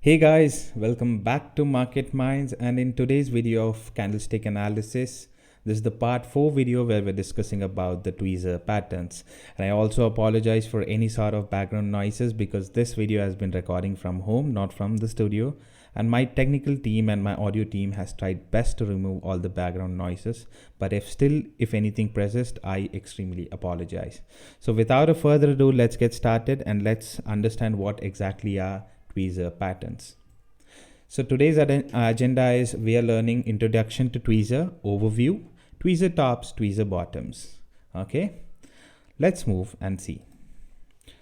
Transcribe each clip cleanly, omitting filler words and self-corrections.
Hey guys, welcome back to Market Minds, and in today's video of candlestick analysis, this is the part 4 video where we're discussing about the tweezer patterns. And I also apologize for any sort of background noises because this video has been recording from home, not from the studio. And my technical team and my audio team has tried best to remove all the background noises. But if anything persists, I extremely apologize. So without a further ado, let's get started and let's understand what exactly are tweezer patterns. So today's agenda is we are learning introduction to tweezer, overview, tweezer tops, tweezer bottoms. Okay, let's move and see.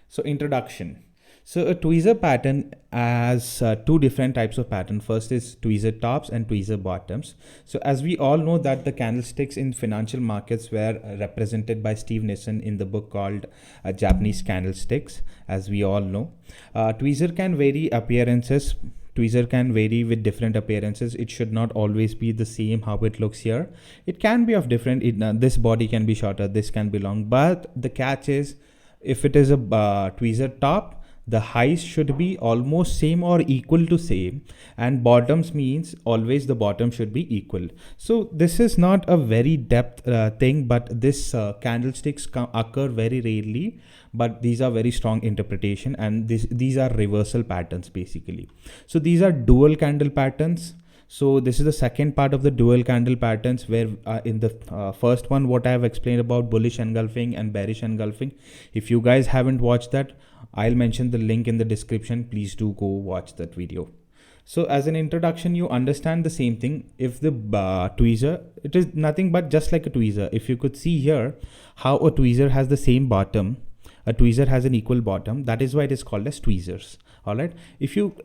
So introduction. So a tweezer pattern has two different types of pattern. First is tweezer tops and tweezer bottoms. So as we all know that the candlesticks in financial markets were represented by Steve Nissen in the book called Japanese Candlesticks, as we all know. Tweezer can vary appearances. Tweezer can vary with different appearances. It should not always be the same how it looks here. It can be of different. This body can be shorter, this can be long. But the catch is if it is a tweezer top, the highs should be almost same or equal to same, and bottoms means always the bottom should be equal. So this is not a very depth thing, but this candlesticks occur very rarely, but these are very strong interpretation, and these are reversal patterns basically. So these are dual candle patterns. So this is the second part of the dual candle patterns, where in the first one what I have explained about bullish engulfing and bearish engulfing. If you guys haven't watched that, I'll mention the link in the description. Please do go watch that video. So as an introduction, you understand the same thing. If the tweezer, it is nothing but just like a tweezer. If you could see here how a tweezer has the same bottom, a tweezer has an equal bottom. That is why it is called as tweezers. All right. If you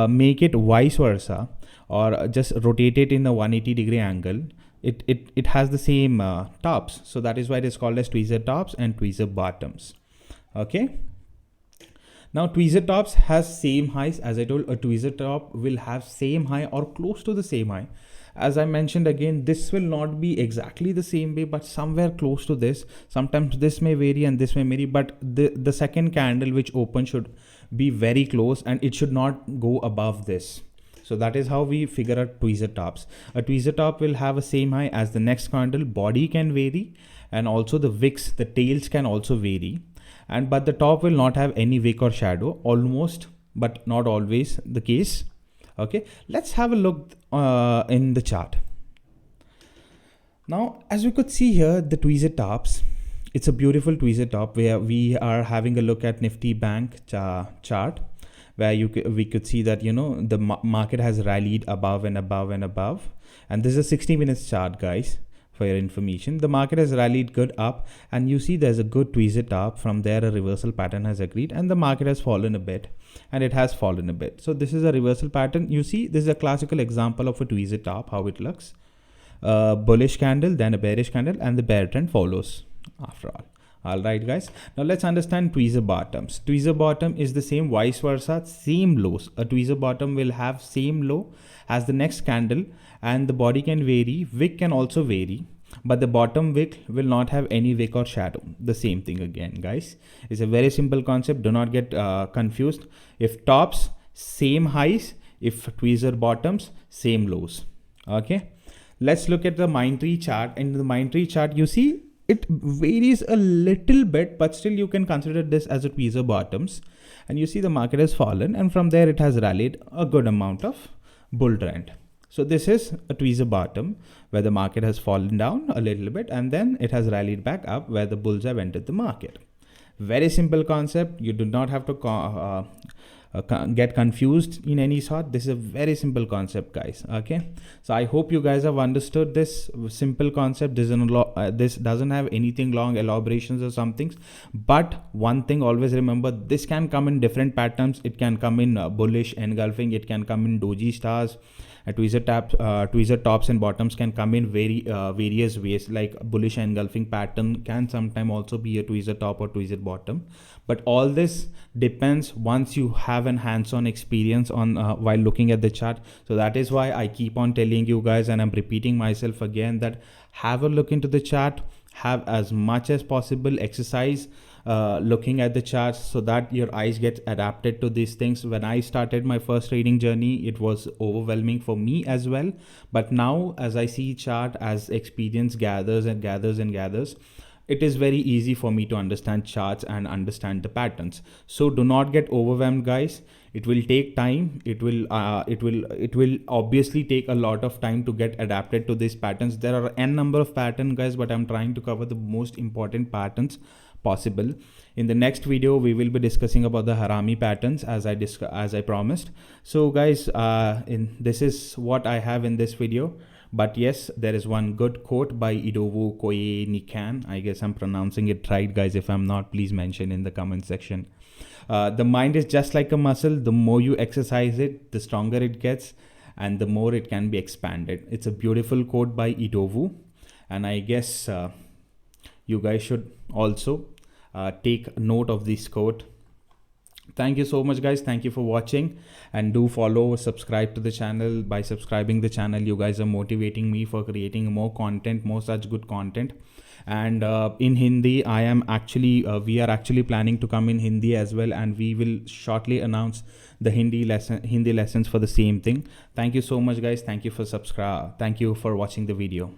make it vice versa, or just rotate it in a 180-degree angle, it has the same tops. So that is why it is called as tweezer tops and tweezer bottoms. Okay. Now tweezer tops has same highs. As I told, a tweezer top will have same high or close to the same high. As I mentioned again, this will not be exactly the same way, but somewhere close to this. Sometimes this may vary and this may vary, but the second candle which opens should be very close and it should not go above this. So that is how we figure out tweezer tops. A tweezer top will have a same high as the next candle. Body can vary, and also the wicks, the tails can also vary. But the top will not have any wick or shadow, almost, but not always the case. Okay, let's have a look in the chart. Now, as we could see here, the tweezer tops, it's a beautiful tweezer top where we are having a look at Nifty Bank chart, where we could see that, you know, the market has rallied above and above and above. And this is a 60 minutes chart, guys. For your information, the market has rallied good up, and you see there's a good tweezer top. From there a reversal pattern has agreed, and the market has fallen a bit, and it has fallen a bit. So this is a reversal pattern. You see, this is a classical example of a tweezer top, how it looks. Bullish candle, then a bearish candle, and the bear trend follows after all. All right, guys, now let's understand tweezer bottoms. Tweezer bottom is the same vice versa, same lows. A tweezer bottom will have same low as the next candle, and the body can vary. Wick can also vary, but the bottom wick will not have any wick or shadow. The same thing again, guys. It's a very simple concept. Do not get confused. If tops, same highs. If tweezer bottoms, same lows. Okay, let's look at the Mindtree chart. In the Mindtree chart, you see it varies a little bit, but still you can consider this as a tweezer bottoms. And you see the market has fallen, and from there it has rallied a good amount of bull trend. So this is a tweezer bottom where the market has fallen down a little bit, and then it has rallied back up where the bulls have entered the market. Very simple concept. You do not have to get confused in any sort. This is a very simple concept, guys. Okay, so I hope you guys have understood this simple concept. This doesn't have anything long elaborations or something, but one thing always remember, this can come in different patterns. It can come in bullish engulfing, it can come in doji stars. Tweezer tops and bottoms can come in various ways, like bullish engulfing pattern can sometimes also be a tweezer top or tweezer bottom. But all this depends once you have an hands-on experience on while looking at the chart. So that is why I keep on telling you guys, and I'm repeating myself again, that have a look into the chart, have as much as possible exercise looking at the charts so that your eyes get adapted to these things. When I started my first trading journey, it was overwhelming for me as well, but now as I see chart, as experience gathers and gathers and gathers, it is very easy for me to understand charts and understand the patterns. So do not get overwhelmed, guys. It will take time. It will obviously take a lot of time to get adapted to these patterns. There are n number of patterns, guys, but I'm trying to cover the most important patterns possible. In the next video, we will be discussing about the harami patterns, as I promised. So guys, this is what I have in this video. But yes, there is one good quote by Idowu Koye Nikan. I guess I'm pronouncing it right, guys. If I'm not, please mention in the comment section. The mind is just like a muscle. The more you exercise it, the stronger it gets, and the more it can be expanded. It's a beautiful quote by Idowu, and I guess you guys should also take note of this quote. Thank you so much, guys. Thank you for watching, and do follow, subscribe to the channel. By subscribing the channel, you guys are motivating me for creating more content, more such good content. And in Hindi, we are actually planning to come in Hindi as well, and we will shortly announce the Hindi lessons for the same thing. Thank you so much, guys. Thank you for watching the video.